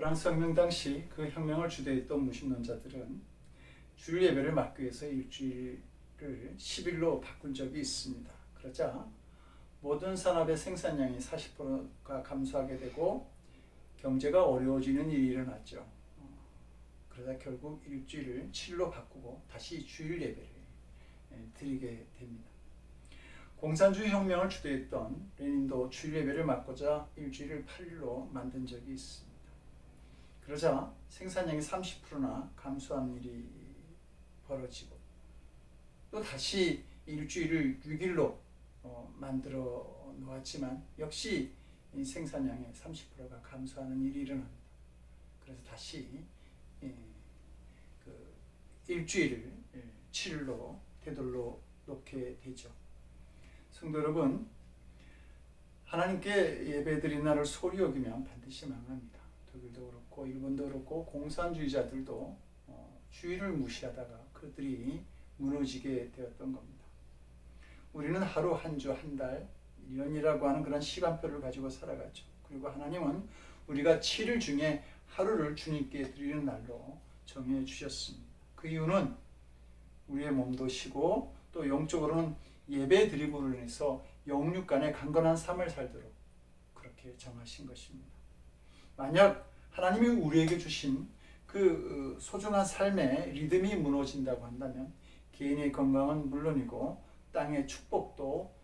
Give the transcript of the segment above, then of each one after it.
프랑스 혁명 당시 그 혁명을 주도했던 무신론자들은 주일 예배를 막기 위해서 일주일을 10일로 바꾼 적이 있습니다. 그러자 모든 산업의 생산량이 40%가 감소하게 되고 경제가 어려워지는 일이 일어났죠. 그러다 결국 일주일을 7일로 바꾸고 다시 주일 예배를 드리게 됩니다. 공산주의 혁명을 주도했던 레닌도 주일 예배를 막고자 일주일을 8일로 만든 적이 있습니다. 그러자 생산량이 30%나 감소한 일이 벌어지고 또 다시 일주일을 6일로 만들어 놓았지만 역시 이 생산량의 30%가 감소하는 일이 일어납니다. 그래서 다시 그 일주일을 7일로 되돌려 놓게 되죠. 성도 여러분, 하나님께 예배드린 날을 소홀히 여기면 반드시 망합니다. 독일도 그렇고 일본도 그렇고 공산주의자들도 주일을 무시하다가 그들이 무너지게 되었던 겁니다. 우리는 하루, 한 주, 한 달, 1년이라고 하는 그런 시간표를 가지고 살아가죠. 그리고 하나님은 우리가 7일 중에 하루를 주님께 드리는 날로 정해 주셨습니다. 그 이유는 우리의 몸도 쉬고 또 영적으로는 예배 드림으로 인해서 영육 간의 강건한 삶을 살도록 그렇게 정하신 것입니다. 만약 하나님이 우리에게 주신 그 소중한 삶의 리듬이 무너진다고 한다면 개인의 건강은 물론이고 땅의 축복도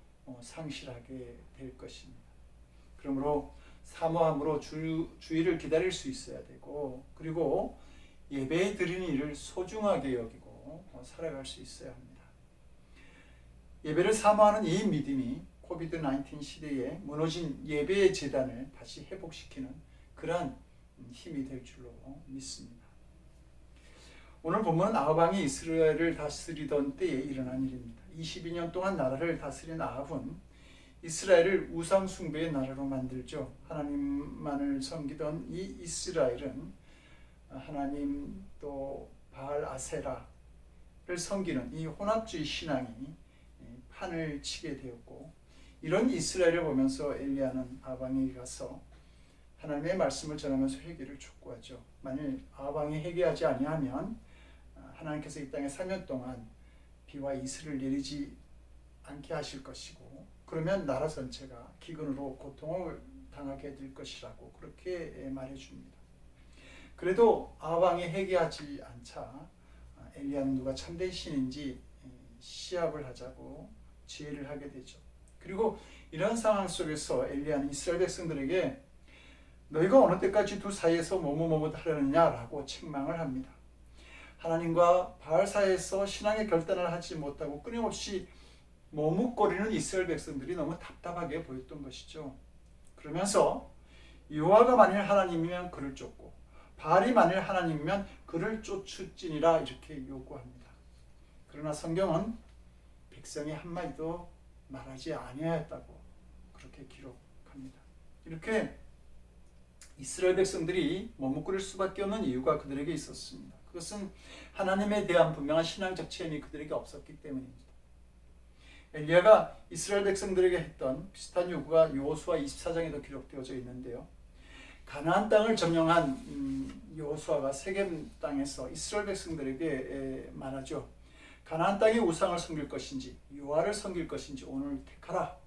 상실하게 될 것입니다. 그러므로 사모함으로 주일을 기다릴 수 있어야 되고 그리고 예배 드리는 일을 소중하게 여기고 살아갈 수 있어야 합니다. 예배를 사모하는 이 믿음이 코비드-19 시대에 무너진 예배의 재단을 다시 회복시키는 그러한 힘이 될 줄로 믿습니다. 오늘 본문은 아합 왕이 이스라엘을 다스리던 때에 일어난 일입니다. 22년 동안 나라를 다스린 아합은 이스라엘을 우상 숭배의 나라로 만들죠. 하나님만을 섬기던 이 이스라엘은 하나님 또 바알 아세라를 섬기는 이 혼합주의 신앙이 판을 치게 되었고 이런 이스라엘을 보면서 엘리야는 아합 왕에게 가서 하나님의 말씀을 전하면서 회개를 촉구하죠. 만일 아합 왕이 회개하지 아니하면 하나님께서 이 땅에 3년 동안 비와 이슬을 내리지 않게 하실 것이고 그러면 나라 전체가 기근으로 고통을 당하게 될 것이라고 그렇게 말해줍니다. 그래도 아합 왕이 회개하지 않자 엘리야는 누가 참된 신인지 시합을 하자고 지혜를 하게 되죠. 그리고 이런 상황 속에서 엘리야는 이스라엘 백성들에게 너희가 어느 때까지 두 사이에서 뭐뭐뭐뭐 하려느냐라고 책망을 합니다. 하나님과 바알 사이에서 신앙의 결단을 하지 못하고 끊임없이 머뭇거리는 이스라엘 백성들이 너무 답답하게 보였던 것이죠. 그러면서 여호와가 만일 하나님이면 그를 쫓고 바알이 만일 하나님이면 그를 쫓을지니라 이렇게 요구합니다. 그러나 성경은 백성이 한마디도 말하지 아니하였다고 그렇게 기록합니다. 이렇게 이스라엘 백성들이 머뭇거릴 수밖에 없는 이유가 그들에게 있었습니다. 그것은 하나님에 대한 분명한 신앙적 체험이 그들에게 없었기 때문입니다. 엘리야가 이스라엘 백성들에게 했던 비슷한 요구가 여호수아 24장에도 기록되어져 있는데요. 가나안 땅을 점령한 여호수아가 세겜 땅에서 이스라엘 백성들에게 말하죠. 가나안 땅의 우상을 섬길 것인지 여호와를 섬길 것인지 오늘 택하라.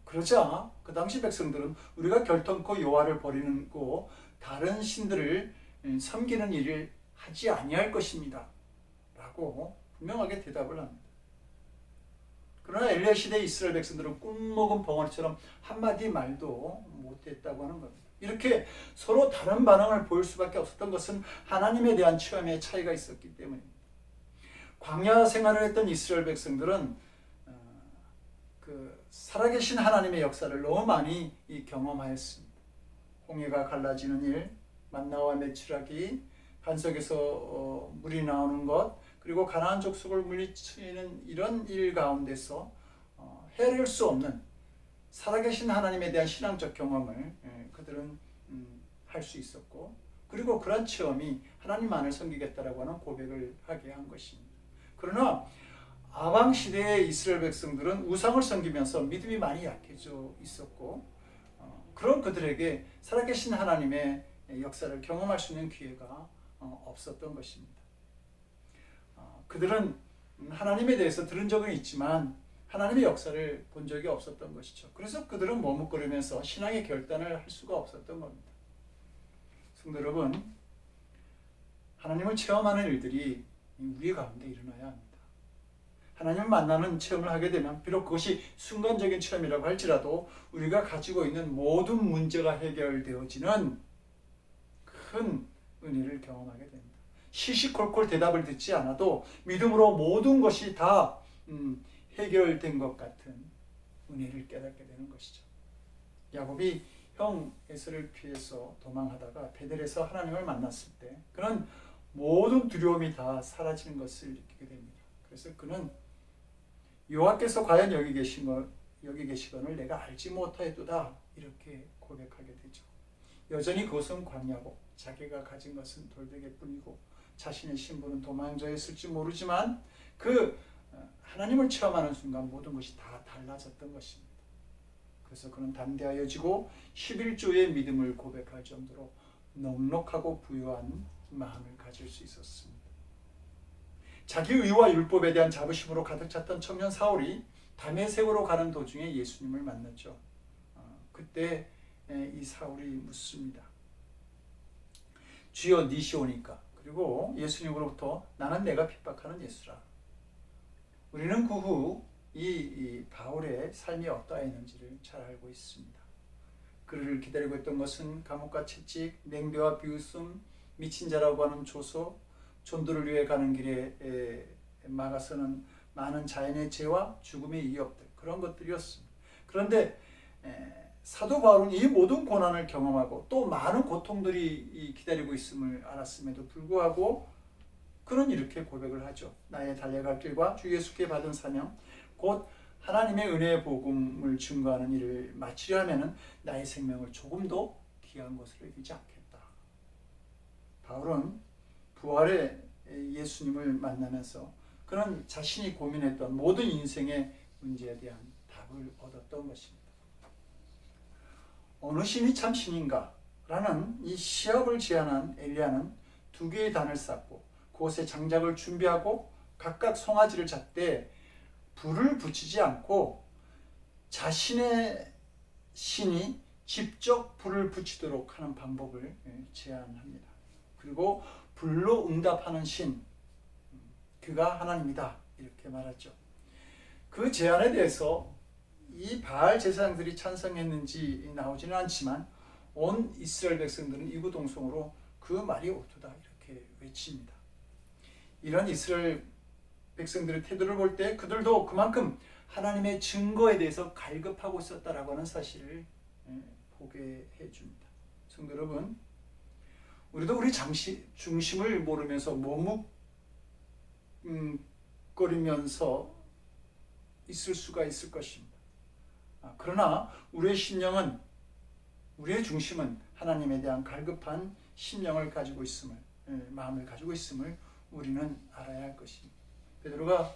그러자 그 당시 백성들은 우리가 결단코 여호와를 버리는 거 다른 신들을 섬기는 일을 하지 아니할 것입니다 라고 분명하게 대답을 합니다. 그러나 엘리야 시대 이스라엘 백성들은 꿈먹은 벙어리처럼 한마디 말도 못했다고 하는 겁니다. 이렇게 서로 다른 반응을 보일 수밖에 없었던 것은 하나님에 대한 체험의 차이가 있었기 때문입니다. 광야 생활을 했던 이스라엘 백성들은 그 살아계신 하나님의 역사를 너무 많이 경험하였습니다. 홍해가 갈라지는 일, 만나와 메추라기, 반석에서 물이 나오는 것, 그리고 가나안 족속을 물리치는 이런 일 가운데서 헤아릴 수 없는 살아계신 하나님에 대한 신앙적 경험을 그들은 할 수 있었고 그리고 그런 체험이 하나님만을 섬기겠다라고 하는 고백을 하게 한 것입니다. 그러나 아방 시대의 이스라엘 백성들은 우상을 섬기면서 믿음이 많이 약해져 있었고 그런 그들에게 살아계신 하나님의 역사를 경험할 수 있는 기회가 없었던 것입니다. 그들은 하나님에 대해서 들은 적은 있지만 하나님의 역사를 본 적이 없었던 것이죠. 그래서 그들은 머뭇거리면서 신앙의 결단을 할 수가 없었던 겁니다. 성도 여러분, 하나님을 체험하는 일들이 우리 가운데 일어나야 합니다. 하나님을 만나는 체험을 하게 되면 비록 그것이 순간적인 체험이라고 할지라도 우리가 가지고 있는 모든 문제가 해결되어지는 큰 은혜를 경험하게 됩니다. 시시콜콜 대답을 듣지 않아도 믿음으로 모든 것이 다 해결된 것 같은 은혜를 깨닫게 되는 것이죠. 야곱이 형 에서를 피해서 도망하다가 베델에서 하나님을 만났을 때 그는 모든 두려움이 다 사라지는 것을 느끼게 됩니다. 그래서 그는 여호와께서 과연 여기 계시거늘 내가 알지 못하였도다 이렇게 고백하게 되죠. 여전히 그것은 광야고 자기가 가진 것은 돌베개뿐이고 자신의 신분은 도망자였을지 모르지만 그 하나님을 체험하는 순간 모든 것이 다 달라졌던 것입니다. 그래서 그는 담대하여지고 11조의 믿음을 고백할 정도로 넉넉하고 부유한 마음을 가질 수 있었습니다. 자기 의와 율법에 대한 자부심으로 가득 찼던 청년 사울이 다메섹으로 가는 도중에 예수님을 만났죠. 그때 이 사울이 묻습니다. 주여 니시오니까. 그리고 예수님으로부터 나는 내가 핍박하는 예수라. 우리는 그 후 이 바울의 삶이 어떠했는지를 잘 알고 있습니다. 그를 기다리고 있던 것은 감옥과 채찍, 맹배와 비웃음, 미친 자라고 하는 조소, 전도를 위해 가는 길에 막아서는 많은 자연의 재와 죽음의 위협들, 그런 것들이었습니다. 그런데 사도 바울은 이 모든 고난을 경험하고 또 많은 고통들이 기다리고 있음을 알았음에도 불구하고 그는 이렇게 고백을 하죠. 나의 달려갈 길과 주 예수께 받은 사명, 곧 하나님의 은혜의 복음을 증거하는 일을 마치려 하면은 나의 생명을 조금도 귀한 것으로 여기지 않겠다. 바울은 부활의 예수님을 만나면서 그는 자신이 고민했던 모든 인생의 문제에 대한 답을 얻었던 것입니다. 어느 신이 참 신인가? 라는 이 시합을 제안한 엘리야는 2개의 단을 쌓고 그곳에 장작을 준비하고 각각 송아지를 잡되 불을 붙이지 않고 자신의 신이 직접 불을 붙이도록 하는 방법을 제안합니다. 그리고 불로 응답하는 신, 그가 하나님이다 이렇게 말하죠. 그 제안에 대해서 이 바알 제사장들이 찬성했는지 나오지는 않지만 온 이스라엘 백성들은 이구동성으로 그 말이 옳도다 이렇게 외칩니다. 이런 이스라엘 백성들의 태도를 볼 때 그들도 그만큼 하나님의 증거에 대해서 갈급하고 있었다라고 하는 사실을 보게 해줍니다. 성도 여러분, 우리도 우리 중심을 모르면서 머뭇거리면서 있을 수가 있을 것입니다. 그러나 우리의 심령은, 우리의 중심은 하나님에 대한 갈급한 심령을 가지고 있음을, 마음을 가지고 있음을 우리는 알아야 할 것입니다. 베드로가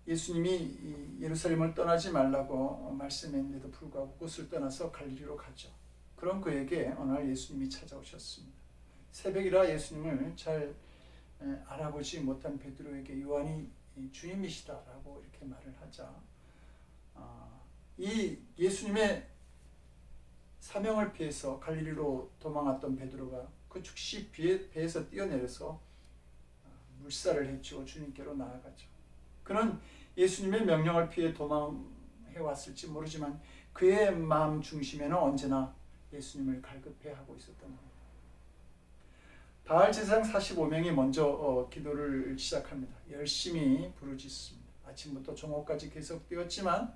예수님이 예루살렘을 떠나지 말라고 말씀했는데도 불구하고 그곳을 떠나서 갈릴리로 가죠. 그런 그에게 어느 날 예수님이 찾아오셨습니다. 새벽이라 예수님을 잘 알아보지 못한 베드로에게 요한이 주님이시다라고 이렇게 말을 하자 이 예수님의 사명을 피해서 갈릴리로 도망왔던 베드로가 그 즉시 배에서 뛰어내려서 물살을 헤치고 주님께로 나아가죠. 그는 예수님의 명령을 피해 도망해왔을지 모르지만 그의 마음 중심에는 언제나 예수님을 갈급해하고 있었던 겁니다. 바알 제사장 45명이 먼저 기도를 시작합니다. 열심히 부르짖습니다. 아침부터 종업까지 계속되었지만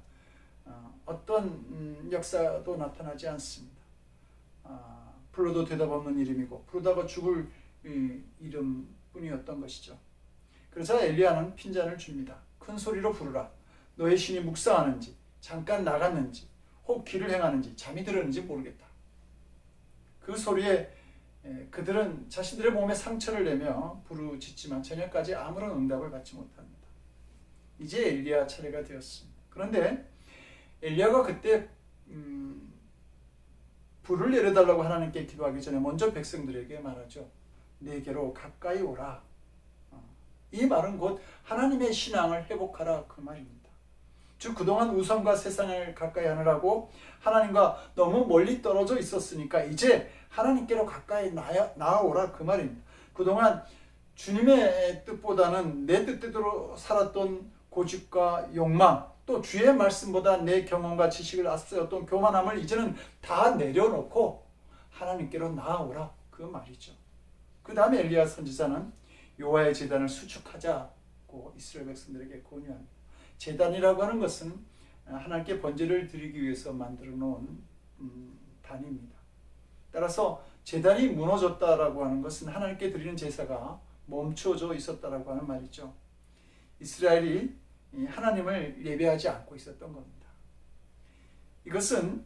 어떤 역사도 나타나지 않습니다. 불러도 대답 없는 이름이고 부르다가 죽을 이름뿐이었던 것이죠. 그래서 엘리야는 핀잔을 줍니다. 큰 소리로 부르라. 너의 신이 묵상하는지 잠깐 나갔는지 혹 길을 행하는지 잠이 들었는지 모르겠다. 그 소리에 그들은 자신들의 몸에 상처를 내며 부르짖지만 저녁까지 아무런 응답을 받지 못합니다. 이제 엘리야 차례가 되었습니다. 그런데 엘리야가 그때 불을 내려달라고 하나님께 기도하기 전에 먼저 백성들에게 말하죠. 내게로 가까이 오라. 이 말은 곧 하나님의 신앙을 회복하라 그 말입니다. 즉 그동안 우상과 세상을 가까이 하느라고 하나님과 너무 멀리 떨어져 있었으니까 이제 하나님께로 가까이 나아오라 그 말입니다. 그동안 주님의 뜻보다는 내 뜻대로 살았던 고집과 욕망, 또 주의 말씀보다 내 경험과 지식을 앞세웠던 교만함을 이제는 다 내려놓고 하나님께로 나아오라 그 말이죠. 그 다음에 엘리야 선지자는 여호와의 제단을 수축하자고 이스라엘 백성들에게 권유합니다. 제단이라고 하는 것은 하나님께 번제를 드리기 위해서 만들어 놓은 단입니다. 따라서 제단이 무너졌다라고 하는 것은 하나님께 드리는 제사가 멈춰져 있었다라고 하는 말이죠. 이스라엘이 하나님을 예배하지 않고 있었던 겁니다. 이것은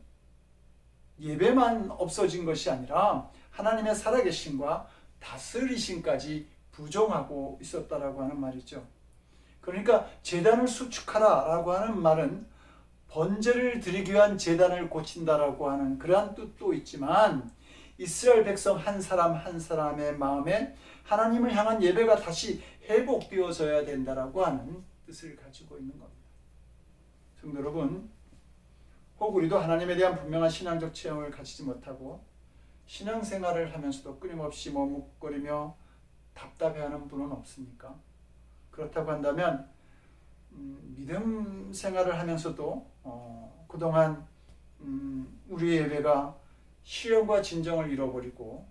예배만 없어진 것이 아니라 하나님의 살아계심과 다스리심까지 부정하고 있었다라고 하는 말이죠. 그러니까 제단을 수축하라라고 하는 말은 번제를 드리기 위한 제단을 고친다라고 하는 그러한 뜻도 있지만 이스라엘 백성 한 사람 한 사람의 마음에 하나님을 향한 예배가 다시 회복되어져야 된다라고 하는 뜻을 가지고 있는 겁니다. 성도 여러분, 혹 우리도 하나님에 대한 분명한 신앙적 체험을 가지지 못하고 신앙생활을 하면서도 끊임없이 머뭇거리며 답답해하는 분은 없습니까? 그렇다고 한다면 믿음 생활을 하면서도 그동안 우리의 예배가 시련과 진정을 잃어버리고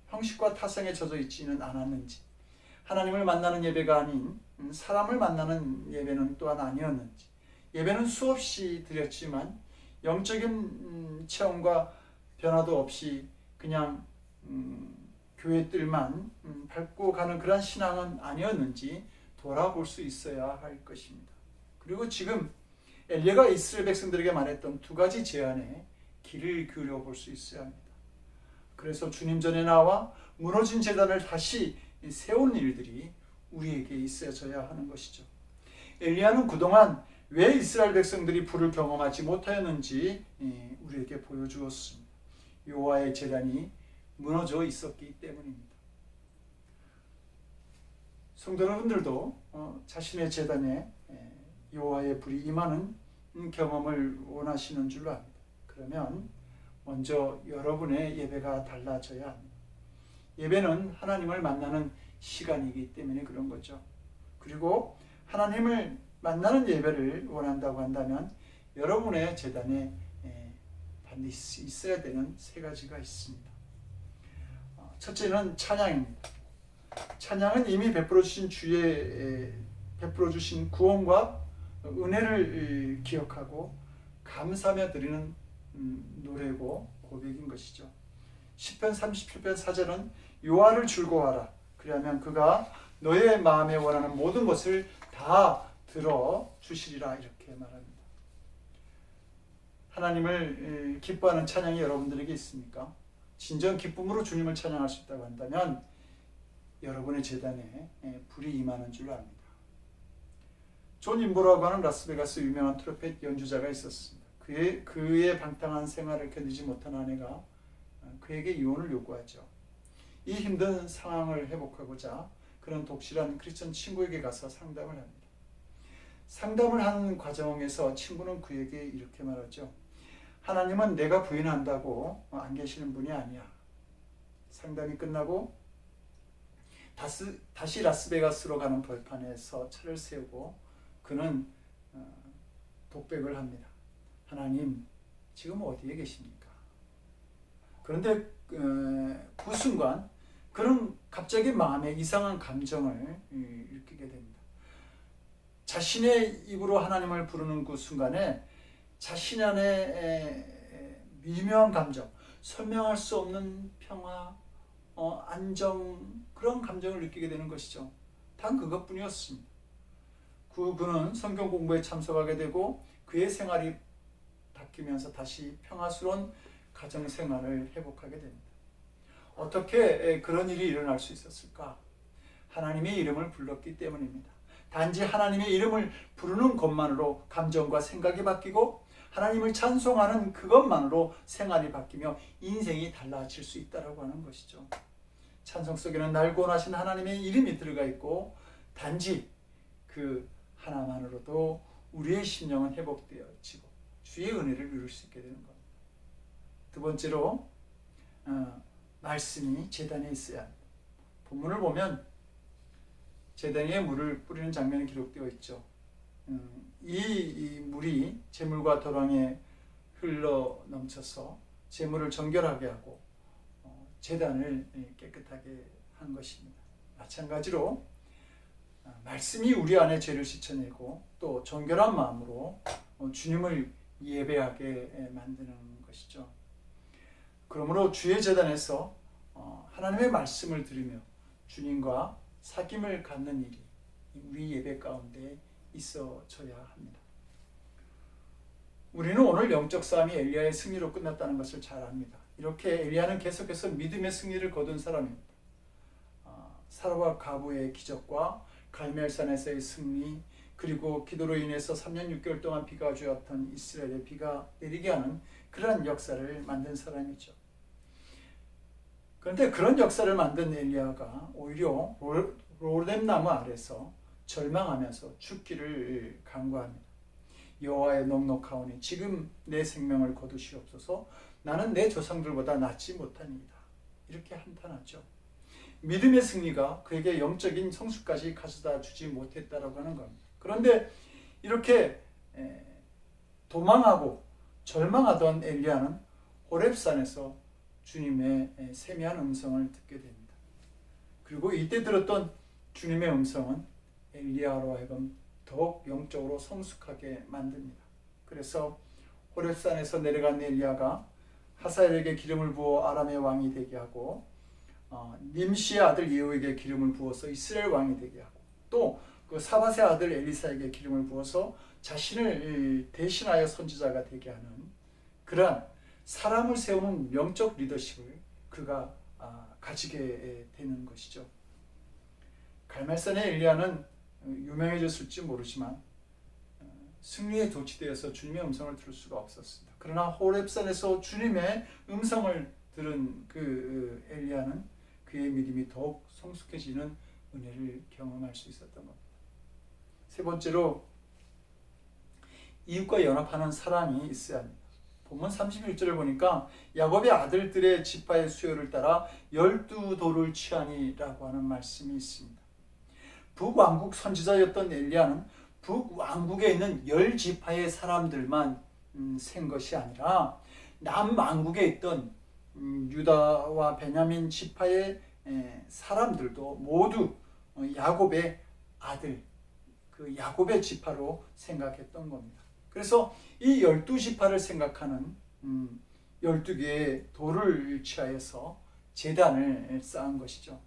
형식과 타성에 젖어 있지는 않았는지, 하나님을 만나는 예배가 아닌 사람을 만나는 예배는 또한 아니었는지, 예배는 수없이 드렸지만 영적인 체험과 변화도 없이 그냥 교회 뜰만 밟고 가는 그런 신앙은 아니었는지 돌아볼 수 있어야 할 것입니다. 그리고 지금 엘리야가 이스라엘 백성들에게 말했던 두 가지 제안에 귀를 기울여 볼 수 있어야 합니다. 그래서 주님 전에 나와 무너진 제단을 다시 세운 일들이 우리에게 있어져야 하는 것이죠. 엘리야는 그동안 왜 이스라엘 백성들이 불을 경험하지 못하였는지 우리에게 보여주었습니다. 여호와의 제단이 무너져 있었기 때문입니다. 성도 여러분들도 자신의 제단에 여호와의 불이 임하는 경험을 원하시는 줄로 압니다. 그러면 먼저 여러분의 예배가 달라져야 합니다. 예배는 하나님을 만나는 시간이기 때문에 그런 거죠. 그리고 하나님을 만나는 예배를 원한다고 한다면 여러분의 제단에 반드시 있어야 되는 세 가지가 있습니다. 첫째는 찬양입니다. 찬양은 이미 베풀어 주신 구원과 은혜를 기억하고 감사하며 드리는 노래고 고백인 것이죠. 시편 37편 4절은 여호와를 즐거워하라. 그리하면 그가 너의 마음에 원하는 모든 것을 다 들어 주시리라 이렇게 말합니다. 하나님을 기뻐하는 찬양이 여러분들에게 있습니까? 진정 기쁨으로 주님을 찬양할 수 있다고 한다면 여러분의 제단에 불이 임하는 줄 압니다. 존 인보라고 하는 라스베가스 유명한 트럼펫 연주자가 있었습니다. 그의 방탕한 생활을 견디지 못한 아내가 그에게 이혼을 요구하죠. 이 힘든 상황을 회복하고자 그런 독실한 크리스천 친구에게 가서 상담을 합니다. 상담을 하는 과정에서 친구는 그에게 이렇게 말하죠. 하나님은 내가 부인한다고 안 계시는 분이 아니야. 상담이 끝나고 다시 라스베가스로 가는 벌판에서 차를 세우고 그는 독백을 합니다. 하나님, 지금 어디에 계십니까? 그런데 그 순간 그는 갑자기 마음에 이상한 감정을 느끼게 됩니다. 자신의 입으로 하나님을 부르는 그 순간에 자신 안에 미묘한 감정, 설명할 수 없는 평화, 안정, 그런 감정을 느끼게 되는 것이죠. 단 그것뿐이었습니다. 그는 성경 공부에 참석하게 되고 그의 생활이 바뀌면서 다시 평화스러운 가정 생활을 회복하게 됩니다. 어떻게 그런 일이 일어날 수 있었을까? 하나님의 이름을 불렀기 때문입니다. 단지 하나님의 이름을 부르는 것만으로 감정과 생각이 바뀌고 하나님을 찬송하는 그것만으로 생활이 바뀌며 인생이 달라질 수 있다라고 하는 것이죠. 찬송 속에는 날고 나신 하나님의 이름이 들어가 있고 단지 그 하나만으로도 우리의 심령은 회복되어지고 주의 은혜를 누릴 수 있게 되는 겁니다. 두 번째로 말씀이 제단에 있어야 합니다. 본문을 보면 제단에 물을 뿌리는 장면이 기록되어 있죠. 이 물이 제물과 도랑에 흘러 넘쳐서 제물을 정결하게 하고 제단을 깨끗하게 한 것입니다. 마찬가지로 말씀이 우리 안에 죄를 씻어내고 또 정결한 마음으로 주님을 예배하게 만드는 것이죠. 그러므로 주의 제단에서 하나님의 말씀을 들으며 주님과 사귐을 갖는 일이 우리 예배 가운데 있어져야 합니다. 우리는 오늘 영적 싸움이 엘리야의 승리로 끝났다는 것을 잘 압니다. 이렇게 엘리야는 계속해서 믿음의 승리를 거둔 사람입니다. 사라와 가부의 기적과 갈멜산에서의 승리, 그리고 기도로 인해서 3년 6개월 동안 비가 주었던 이스라엘에 비가 내리게 하는 그러한 역사를 만든 사람이죠. 그런데 그런 역사를 만든 엘리야가 오히려 로뎀나무 아래서 절망하면서 죽기를 간구합니다. 여호와의 넉넉하오니 지금 내 생명을 거두시옵소서. 나는 내 조상들보다 낫지 못하니이다. 이렇게 한탄하죠. 믿음의 승리가 그에게 영적인 성수까지 가져다 주지 못했다라고 하는 겁니다. 그런데 이렇게 도망하고 절망하던 엘리야는 호렙산에서 주님의 세미한 음성을 듣게 됩니다. 그리고 이때 들었던 주님의 음성은 엘리야로 하여금 더욱 영적으로 성숙하게 만듭니다. 그래서 호렙산에서 내려간 엘리야가 하사엘에게 기름을 부어 아람의 왕이 되게 하고 님시의 아들 예후에게 기름을 부어서 이스라엘 왕이 되게 하고 또 그 사밧의 아들 엘리사에게 기름을 부어서 자신을 대신하여 선지자가 되게 하는 그러한 사람을 세우는 영적 리더십을 그가 가지게 되는 것이죠. 갈멜산의 엘리야는 유명해졌을지 모르지만 승리에 도취되어서 주님의 음성을 들을 수가 없었습니다. 그러나 호렙산에서 주님의 음성을 들은 그 엘리야는 그의 믿음이 더욱 성숙해지는 은혜를 경험할 수 있었던 겁니다. 세 번째로 이웃과 연합하는 사랑이 있어야 합니다. 본문 31절을 보니까 야곱의 아들들의 지파의 수요를 따라 12돌을 취하니라고 하는 말씀이 있습니다. 북왕국 선지자였던 엘리야는 북왕국에 있는 10지파의 사람들만 센 것이 아니라 남왕국에 있던 유다와 베냐민 지파의 사람들도 모두 야곱의 아들, 그 야곱의 지파로 생각했던 겁니다. 그래서 이 12지파를 생각하는 12개의 돌을 취하여서 제단을 쌓은 것이죠.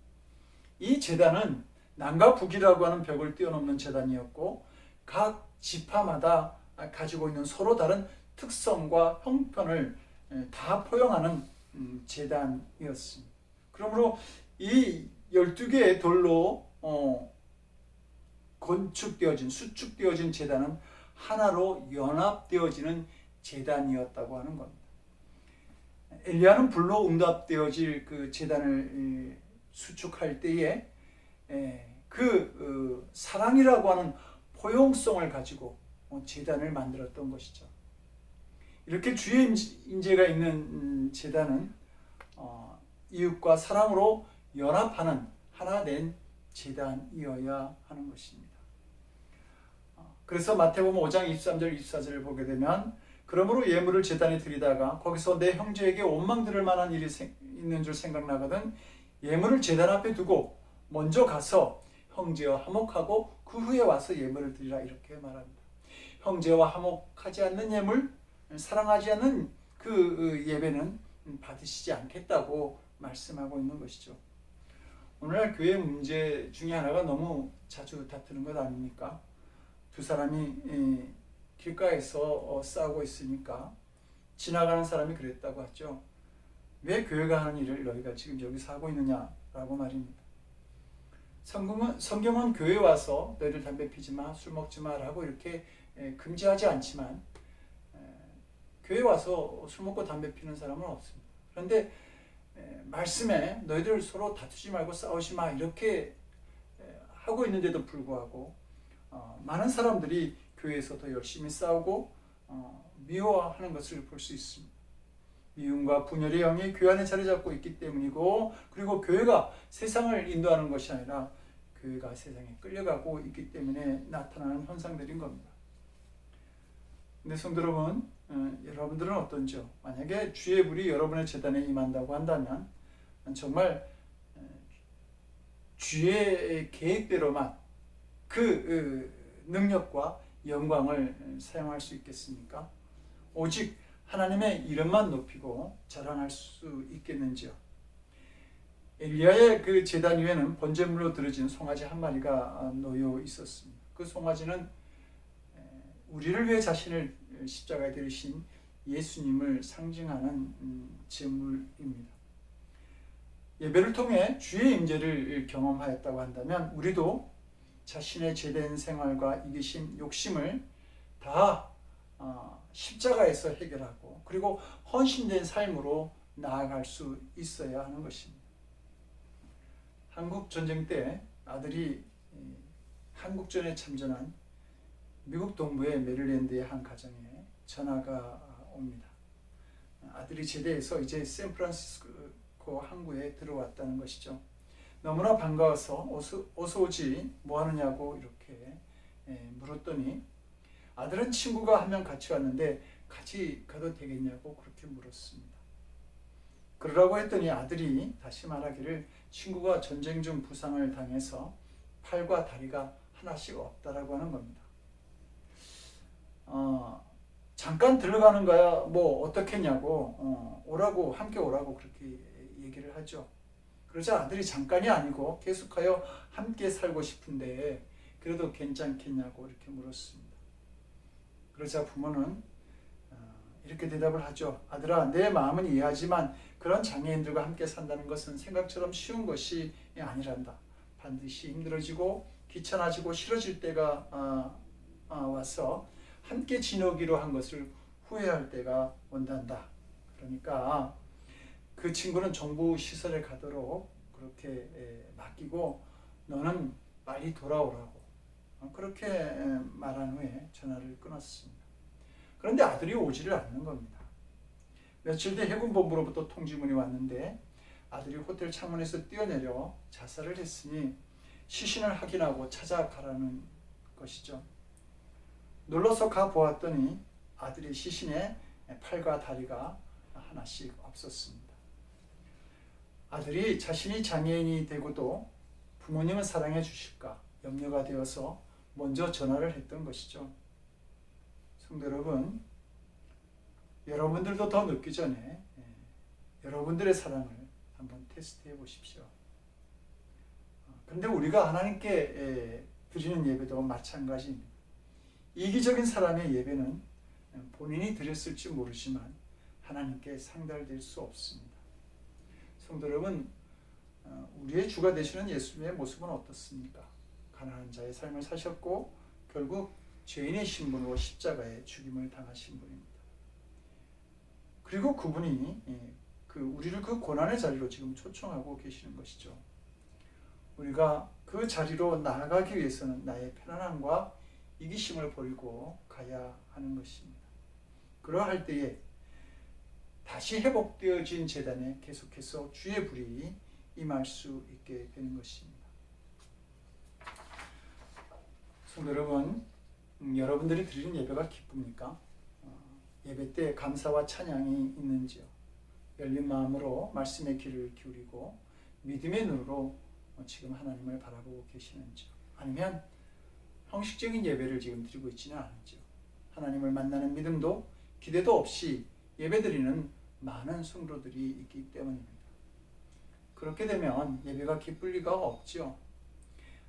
이 제단은 남과 북이라고 하는 벽을 뛰어넘는 제단이었고 각 지파마다 가지고 있는 서로 다른 특성과 형편을 다 포용하는 제단이었습니다. 그러므로 이 12개의 돌로 건축되어진, 수축되어진 제단은 하나로 연합되어지는 제단이었다고 하는 겁니다. 엘리야는 불로 응답되어질 그 제단을 수축할 때에 사랑이라고 하는 포용성을 가지고 제단을 만들었던 것이죠. 이렇게 주의 임재가 있는 제단은 이웃과 사랑으로 연합하는 하나 된 제단이어야 하는 것입니다. 그래서 마태복음 5장 23절 24절을 보게 되면 그러므로 예물을 제단에 드리다가 거기서 내 형제에게 원망 들을 만한 일이 있는 줄 생각나거든 예물을 제단 앞에 두고 먼저 가서 형제와 화목하고 그 후에 와서 예물을 드리라 이렇게 말합니다. 형제와 화목하지 않는 예물, 사랑하지 않는 그 예배는 받으시지 않겠다고 말씀하고 있는 것이죠. 오늘날 교회 문제 중에 하나가 너무 자주 다투는 것 아닙니까? 두 사람이 길가에서 싸우고 있으니까 지나가는 사람이 그랬다고 하죠. 왜 교회가 하는 일을 너희가 지금 여기서 하고 있느냐라고 말입니다. 성경은 교회 와서 너희들 담배 피지 마, 술 먹지 마라고 이렇게 금지하지 않지만 교회 와서 술 먹고 담배 피는 사람은 없습니다. 그런데 말씀에 너희들 서로 다투지 말고 싸우지 마 이렇게 하고 있는데도 불구하고 많은 사람들이 교회에서 더 열심히 싸우고 미워하는 것을 볼 수 있습니다. 미움과 분열의 영이 교회 안에 자리 잡고 있기 때문이고, 그리고 교회가 세상을 인도하는 것이 아니라 교회가 세상에 끌려가고 있기 때문에 나타나는 현상들인 겁니다. 근데 성도 여러분, 여러분들은 어떤지요? 만약에 주의 불이 여러분의 재단에 임한다고 한다면 정말 주의 계획대로만 그 능력과 영광을 사용할 수 있겠습니까? 오직 하나님의 이름만 높이고 자랑할 수 있겠는지요? 엘리야의 그 제단 위에는 번제물로 드려진 송아지 한 마리가 놓여 있었습니다. 그 송아지는 우리를 위해 자신을 십자가에 들으신 예수님을 상징하는 제물입니다. 예배를 통해 주의 임재를 경험하였다고 한다면 우리도 자신의 제된 생활과 이기심, 욕심을 다 십자가에서 해결하고 그리고 헌신된 삶으로 나아갈 수 있어야 하는 것입니다. 한국 전쟁 때 아들이 한국전에 참전한 미국 동부의 메릴랜드의 한 가정에 전화가 옵니다. 아들이 제대해서 이제 샌프란시스코 항구에 들어왔다는 것이죠. 너무나 반가워서 어서 오지 뭐 하느냐고 이렇게 물었더니 아들은 친구가 한 명 같이 왔는데 같이 가도 되겠냐고 그렇게 물었습니다. 그러라고 했더니 아들이 다시 말하기를 친구가 전쟁 중 부상을 당해서 팔과 다리가 하나씩 없다라고 하는 겁니다. 잠깐 들어가는 거야 뭐 어떻겠냐고 오라고 함께 오라고 그렇게 얘기를 하죠. 그러자 아들이 잠깐이 아니고 계속하여 함께 살고 싶은데 그래도 괜찮겠냐고 이렇게 물었습니다. 그러자 부모는 이렇게 대답을 하죠. 아들아, 내 마음은 이해하지만 그런 장애인들과 함께 산다는 것은 생각처럼 쉬운 것이 아니란다. 반드시 힘들어지고 귀찮아지고 싫어질 때가 와서 함께 지내기로 한 것을 후회할 때가 온단다. 그러니까 그 친구는 정부 시설에 가도록 그렇게 맡기고 너는 빨리 돌아오라고 그렇게 말한 후에 전화를 끊었습니다. 그런데 아들이 오지를 않는 겁니다. 며칠 뒤 해군본부로부터 통지문이 왔는데 아들이 호텔 창문에서 뛰어내려 자살을 했으니 시신을 확인하고 찾아가라는 것이죠. 놀러서 가보았더니 아들의 시신에 팔과 다리가 하나씩 없었습니다. 아들이 자신이 장애인이 되고도 부모님은 사랑해 주실까 염려가 되어서 먼저 전화를 했던 것이죠. 성도 여러분, 여러분들도 더 늦기 전에 여러분들의 사랑을 한번 테스트해 보십시오. 그런데 우리가 하나님께 드리는 예배도 마찬가지입니다. 이기적인 사람의 예배는 본인이 드렸을지 모르지만 하나님께 상달될 수 없습니다. 성도 여러분, 우리의 주가 되시는 예수님의 모습은 어떻습니까? 가난한 자의 삶을 사셨고 결국 죄인의 신분으로 십자가에 죽임을 당하신 분입니다. 그리고 그분이 우리를 그 고난의 자리로 지금 초청하고 계시는 것이죠. 우리가 그 자리로 나아가기 위해서는 나의 편안함과 이기심을 버리고 가야 하는 것입니다. 그러할 때에 다시 회복되어진 제단에 계속해서 주의 불이 임할 수 있게 되는 것입니다. 성도 여러분, 여러분들이 드리는 예배가 기쁩니까? 예배 때 감사와 찬양이 있는지요? 열린 마음으로 말씀의 귀를 기울이고 믿음의 눈으로 지금 하나님을 바라보고 계시는지요? 아니면 형식적인 예배를 지금 드리고 있지는 않은지요? 하나님을 만나는 믿음도 기대도 없이 예배드리는 많은 성도들이 있기 때문입니다. 그렇게 되면 예배가 기쁠 리가 없죠.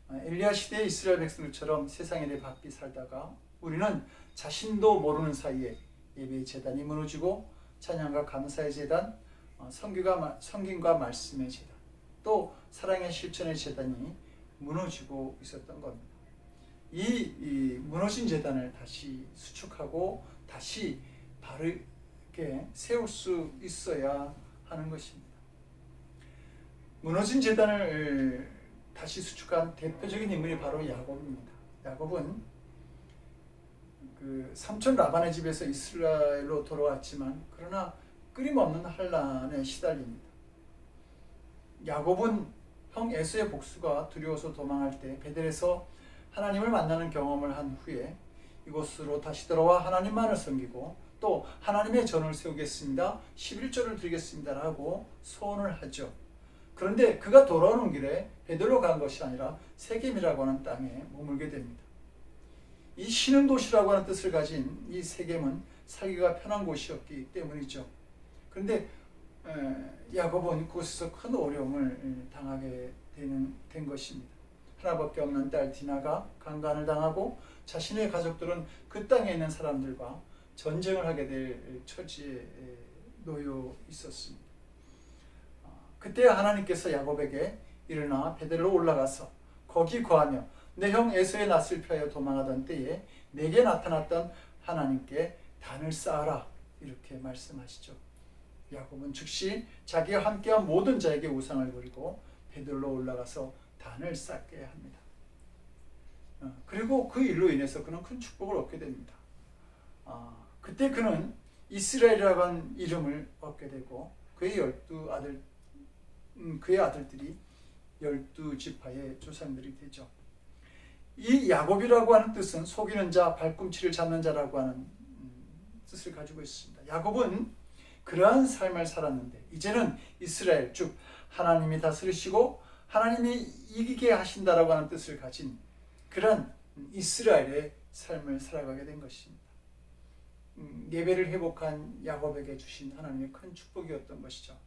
엘리야 시대의 이스라엘 백성들처럼 세상에 대해 바삐 살다가 우리는 자신도 모르는 사이에 예배의 제단이 무너지고 찬양과 감사의 제단, 성김과 말씀의 제단, 또 사랑의 실천의 제단이 무너지고 있었던 겁니다. 이 무너진 제단을 다시 수축하고 다시 이렇게 세울 수 있어야 하는 것입니다. 무너진 제단을 다시 수축한 대표적인 인물이 바로 야곱입니다. 야곱은 그 삼촌 라반의 집에서 이스라엘로 돌아왔지만 그러나 끊임없는 환난에 시달립니다. 야곱은 형 에서의 복수가 두려워서 도망할 때 베델에서 하나님을 만나는 경험을 한 후에 이곳으로 다시 돌아와 하나님만을 섬기고 또 하나님의 전을 세우겠습니다. 11조를 드리겠습니다. 라고 소원을 하죠. 그런데 그가 돌아오는 길에 베델로 간 것이 아니라 세겜이라고 하는 땅에 머물게 됩니다. 이 쉬는 도시라고 하는 뜻을 가진 이 세겜은 살기가 편한 곳이었기 때문이죠. 그런데 야곱은 그곳에서 큰 어려움을 당하게 된 것입니다. 하나밖에 없는 딸 디나가 강간을 당하고 자신의 가족들은 그 땅에 있는 사람들과 전쟁을 하게 될 처지에 놓여 있었습니다. 그때 하나님께서 야곱에게 일어나 베델로 올라가서 거기 거하며 내 형 에서의 낯을 피하여 도망하던 때에 내게 나타났던 하나님께 단을 쌓아라 이렇게 말씀하시죠. 야곱은 즉시 자기와 함께한 모든 자에게 우상을 버리고 베델로 올라가서 단을 쌓게 합니다. 그리고 그 일로 인해서 그는 큰 축복을 얻게 됩니다. 그때 그는 이스라엘이라고 하는 이름을 얻게 되고 그의 그의 아들들이 12지파의 조상들이 되죠. 이 야곱이라고 하는 뜻은 속이는 자, 발꿈치를 잡는 자라고 하는 뜻을 가지고 있습니다. 야곱은 그러한 삶을 살았는데 이제는 이스라엘, 즉 하나님이 다스리시고 하나님이 이기게 하신다라고 하는 뜻을 가진 그런 이스라엘의 삶을 살아가게 된 것입니다. 예배를 회복한 야곱에게 주신 하나님의 큰 축복이었던 것이죠.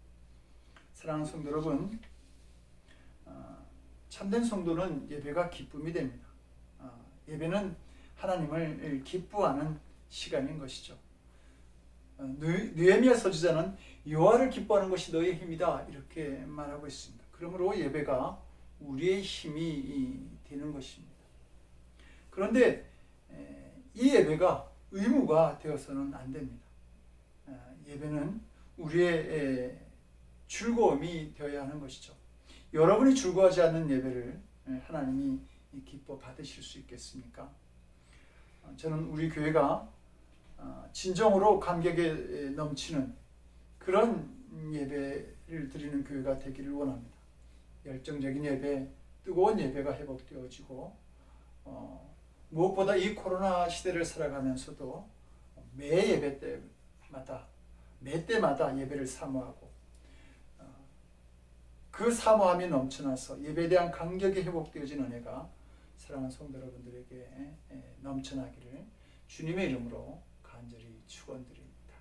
사랑하는 성도 여러분, 참된 성도는 예배가 기쁨이 됩니다. 예배는 하나님을 기뻐하는 시간인 것이죠. 느헤미야 서지자는 여호와를 기뻐하는 것이 너의 힘이다 이렇게 말하고 있습니다. 그러므로 예배가 우리의 힘이 되는 것입니다. 그런데 이 예배가 의무가 되어서는 안 됩니다. 예배는 우리의 즐거움이 되어야 하는 것이죠. 여러분이 즐거워하지 않는 예배를 하나님이 기뻐 받으실 수 있겠습니까? 저는 우리 교회가 진정으로 감격에 넘치는 그런 예배를 드리는 교회가 되기를 원합니다. 열정적인 예배, 뜨거운 예배가 회복되어지고 무엇보다 이 코로나 시대를 살아가면서도 매 예배 때마다 예배를 사모하고 그 사모함이 넘쳐나서 예배에 대한 감격이 회복되어진 은혜가 사랑하는 성도 여러분들에게 넘쳐나기를 주님의 이름으로 간절히 축원드립니다.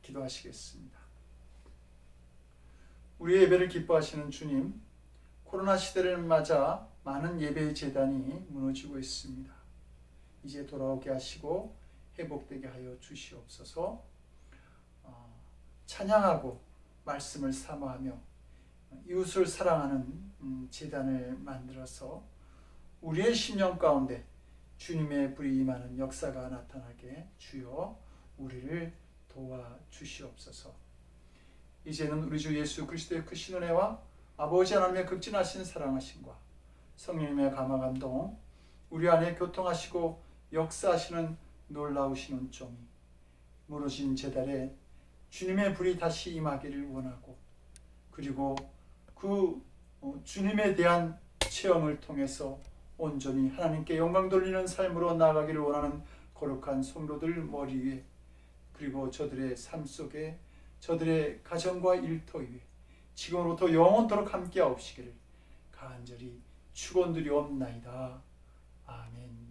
기도하시겠습니다. 우리의 예배를 기뻐하시는 주님, 코로나 시대를 맞아 많은 예배의 제단이 무너지고 있습니다. 이제 돌아오게 하시고 회복되게 하여 주시옵소서. 찬양하고 말씀을 사모하며 이웃을 사랑하는 제단을 만들어서 우리의 심령 가운데 주님의 불이 임하는 역사가 나타나게 주여 우리를 도와주시옵소서. 이제는 우리 주 예수 그리스도의 크신 은혜와 아버지 하나님의 극진하신 사랑하심과 성령님의 감화 감동, 우리 안에 교통하시고 역사하시는 놀라우신 은총이 무너진 제단에 주님의 불이 다시 임하기를 원하고, 그리고 그 주님에 대한 체험을 통해서 온전히 하나님께 영광 돌리는 삶으로 나아가기를 원하는 거룩한 성도들 머리 위에, 그리고 저들의 삶 속에, 저들의 가정과 일터 위에 지금으로부터 영원토록 함께하옵시기를 간절히 축원드리옵나이다. 아멘.